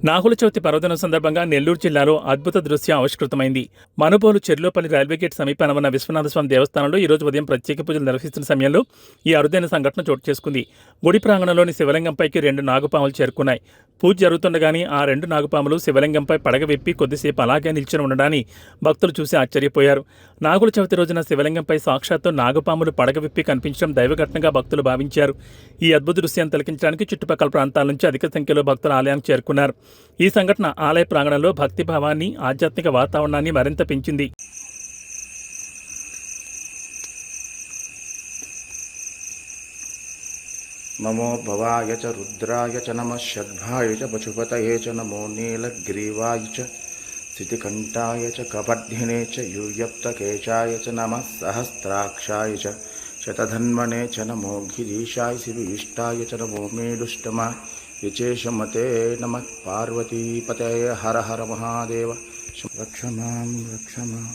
నాగుల చవితి పర్వదినం సందర్భంగా నెల్లూరు జిల్లాలో అద్భుత దృశ్యం ఆవిష్కృతమైంది. మనుబోలు చెర్లోపల్లి రైల్వే గేట్ సమీపాన ఉన్న విశ్వనాథస్వామి దేవస్థానంలో ఈ రోజు ఉదయం ప్రత్యేక పూజలు నిర్వహిస్తున్న సమయంలో ఈ అరుదైన సంఘటన చోటు చేసుకుంది. గుడి ప్రాంగణంలోని శివలింగంపైకి 2 నాగుపాములు చేరుకున్నాయి. పూజ జరుగుతుండగానే ఆ 2 నాగుపాములు శివలింగంపై పడగ విప్పి కొద్దిసేపు అలాగే నిల్చుని ఉండడాన్ని భక్తులు చూసి ఆశ్చర్యపోయారు. నాగుల చవితి రోజున శివలింగంపై సాక్షాత్తు నాగుపాములు పడగ విప్పి కనిపించడం దైవఘటనగా భక్తులు భావించారు. ఈ అద్భుత దృశ్యాన్ని తిలకించడానికి చుట్టుపక్కల ప్రాంతాల నుంచి అధిక సంఖ్యలో భక్తులు ఆలయానికి చేరుకున్నారు. ఈ సంఘటన ఆలయ ప్రాంగణంలో భక్తిభావాన్ని, ఆధ్యాత్మిక వాతావరణాన్ని మరింత పెంచింది. నమో భవాయ చ రుద్రాయ చ నమః షడ్భాయ చ పశుపతయే చ నమో నీలగ్రీవాయ చ స్థితికంఠాయ చ కపర్ధినే చ యూయప్తకేశాయ చ నమః సహస్రాక్షాయ చ శతధన్వనే చ నమో గిరీశాయ శివయిష్టాయ చ నమో మేడుష్టమ విశేషమతే నమః పార్వతీపతయే హర హర మహాదేవ రక్ష మాం రక్ష మాం.